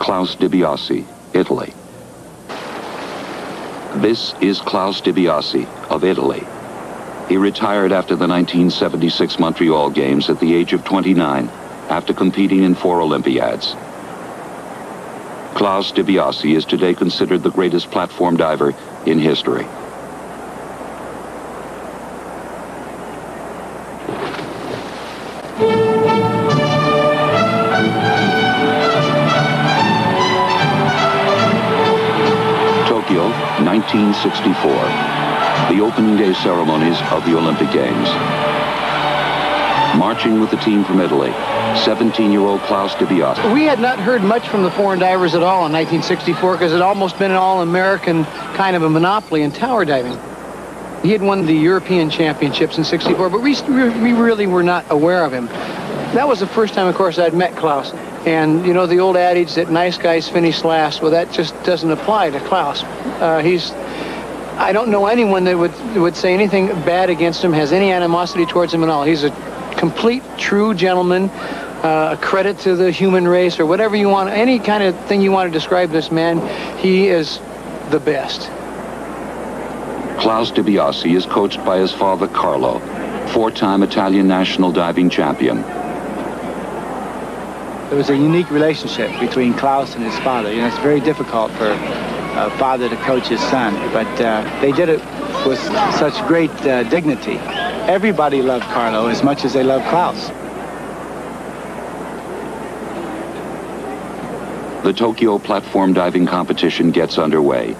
Klaus Dibiasi, Italy. This is Klaus Dibiasi of Italy. He retired after the 1976 Montreal Games at the age of 29 after competing in 4 Olympiads. Klaus Dibiasi is today considered the greatest platform diver in history. Tokyo, 1964. The opening day ceremonies of the Olympic Games. Marching with the team from Italy, 17-year-old Klaus Dibiasi. We had not heard much from the foreign divers at all in 1964 because it had almost been an all-American kind of a monopoly in tower diving. He had won the European Championships in '64, but we really were not aware of him. That was the first time, of course, I'd met Klaus. And, you know, the old adage that nice guys finish last, well, that just doesn't apply to Klaus. I don't know anyone that would say anything bad against him, has any animosity towards him at all. He's a complete, true gentleman, a credit to the human race, or whatever you want, any kind of thing you want to describe this man, he is the best. Klaus Dibiasi is coached by his father, Carlo, 4-time Italian national diving champion. There was a unique relationship between Klaus and his father. You know, it's very difficult for a father to coach his son, but they did it with such great dignity. Everybody loved Carlo as much as they loved Klaus. The Tokyo platform diving competition gets underway.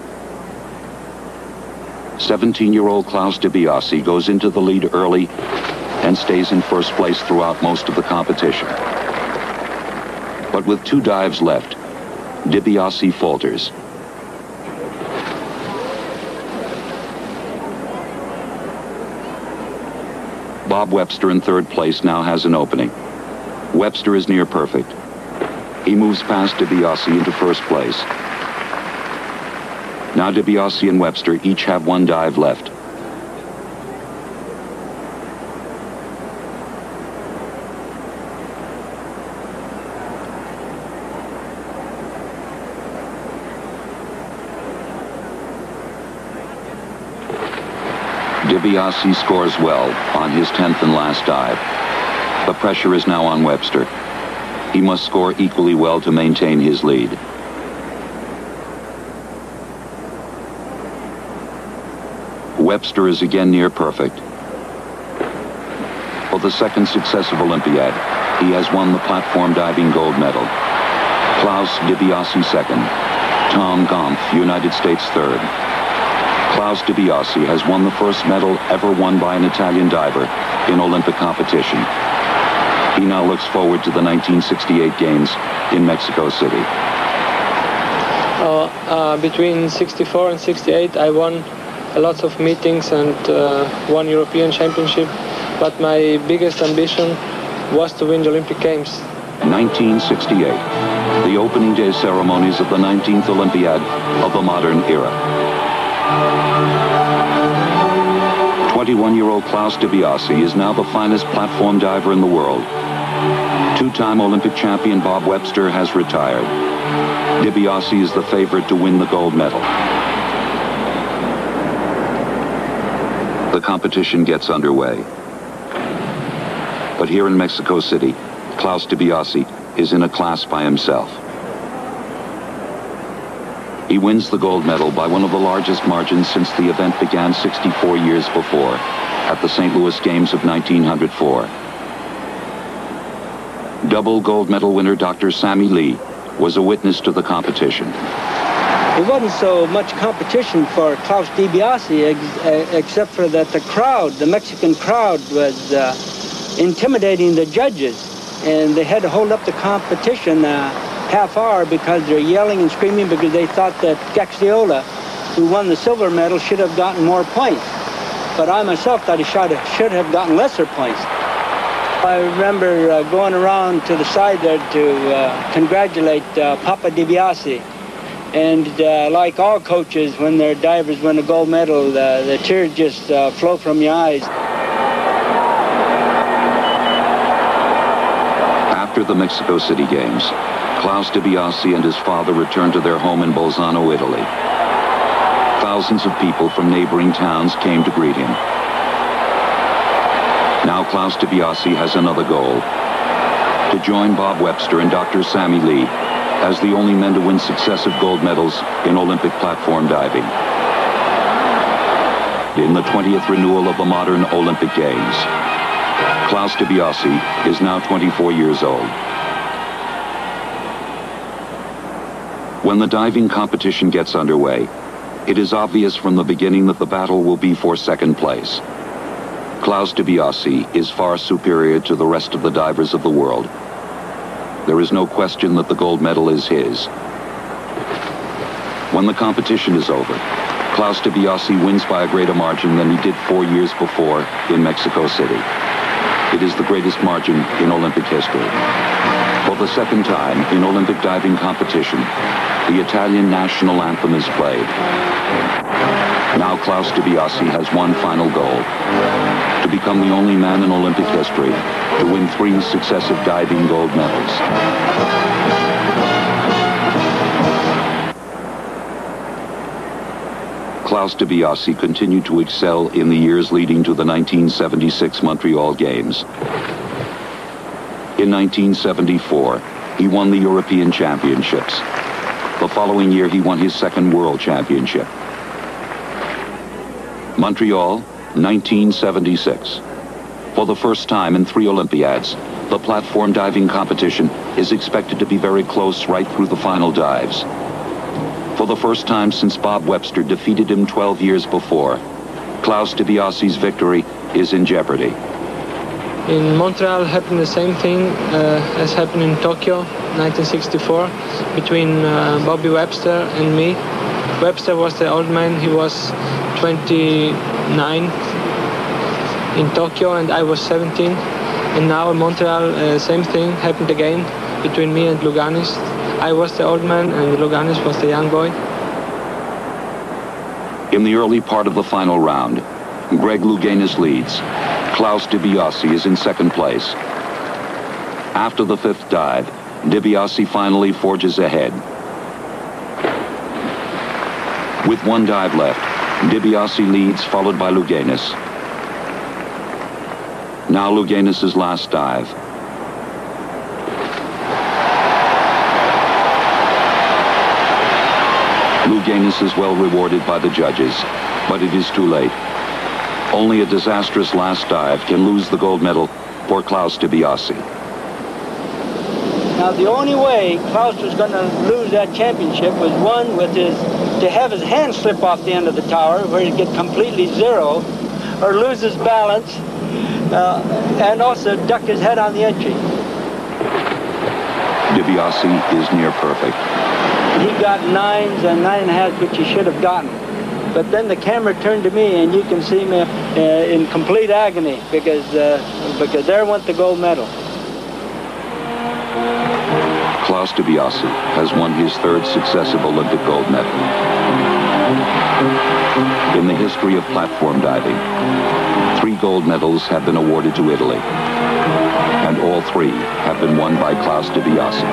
17-year-old Klaus Dibiasi goes into the lead early and stays in first place throughout most of the competition. But with 2 dives left, Dibiasi falters. Bob Webster in 3rd place now has an opening. Webster is near perfect. He moves past Dibiasi into 1st place. Now Dibiasi and Webster each have 1 dive left. Dibiasi scores well on his 10th and last dive. The pressure is now on Webster. He must score equally well to maintain his lead. Webster is again near perfect. For the 2nd successive Olympiad, he has won the platform diving gold medal. Klaus Dibiasi 2nd. Tom Gompf, United States 3rd. Klaus Dibiasi has won the first medal ever won by an Italian diver in Olympic competition. He now looks forward to the 1968 Games in Mexico City. Between '64 and '68, I won a lot of meetings and won European Championship, but my biggest ambition was to win the Olympic Games. 1968, the opening day ceremonies of the 19th Olympiad of the modern era. 21-year-old Klaus Dibiasi is now the finest platform diver in the world. 2-time Olympic champion Bob Webster has retired. Dibiasi is the favorite to win the gold medal. The competition gets underway. But here in Mexico City, Klaus Dibiasi is in a class by himself. He wins the gold medal by one of the largest margins since the event began 64 years before, at the St. Louis Games of 1904. Double gold medal winner Dr. Sammy Lee was a witness to the competition. It wasn't so much competition for Klaus Dibiasi, except for that the crowd, the Mexican crowd, was intimidating the judges, and they had to hold up the competition half hour because they're yelling and screaming because they thought that Gaxiola, who won the silver medal, should have gotten more points. But I myself thought he should have gotten lesser points. I remember going around to the side there to congratulate Papa Dibiasi. And like all coaches, when their divers win a gold medal, the tears just flow from your eyes. After the Mexico City Games, Klaus Dibiasi and his father returned to their home in Bolzano, Italy. Thousands of people from neighboring towns came to greet him. Now Klaus Dibiasi has another goal: to join Bob Webster and Dr. Sammy Lee as the only men to win successive gold medals in Olympic platform diving. In the 20th renewal of the modern Olympic Games, Klaus Dibiasi is now 24 years old. When the diving competition gets underway, it is obvious from the beginning that the battle will be for second place. Klaus Dibiasi is far superior to the rest of the divers of the world. There is no question that the gold medal is his. When the competition is over, Klaus Dibiasi wins by a greater margin than he did 4 years before in Mexico City. It is the greatest margin in Olympic history. For the second time in Olympic diving competition, the Italian national anthem is played. Now Klaus Dibiasi has one final goal: to become the only man in Olympic history to win 3 successive diving gold medals. Klaus Dibiasi continued to excel in the years leading to the 1976 Montreal Games. In 1974, he won the European Championships. The following year, he won his second World Championship. Montreal, 1976. For the first time in 3 Olympiads, the platform diving competition is expected to be very close right through the final dives. For the first time since Bob Webster defeated him 12 years before, Klaus Dibiasi's victory is in jeopardy. In Montreal happened the same thing as happened in Tokyo, 1964, between Bobby Webster and me. Webster was the old man, he was 29 in Tokyo and I was 17. And now in Montreal, same thing happened again between me and Luganis. I was the old man and Luganis was the young boy. In the early part of the final round, Greg Louganis leads. Klaus Dibiasi is in second place. After the 5th dive, Dibiasi finally forges ahead. With 1 dive left, Dibiasi leads, followed by Louganis. Now Louganis' last dive. Louganis is well rewarded by the judges, but it is too late. Only a disastrous last dive can lose the gold medal for Klaus Dibiasi. Now, the only way Klaus was going to lose that championship was one with to have his hand slip off the end of the tower where he'd get completely zero, or lose his balance, and also duck his head on the entry. Dibiasi is near perfect. He got 9s and 9.5, which he should have gotten. But then the camera turned to me, and you can see me in complete agony because there went the gold medal. Klaus Dibiasi has won his 3rd successive Olympic gold medal. In the history of platform diving, 3 gold medals have been awarded to Italy, and all 3 have been won by Klaus Dibiasi.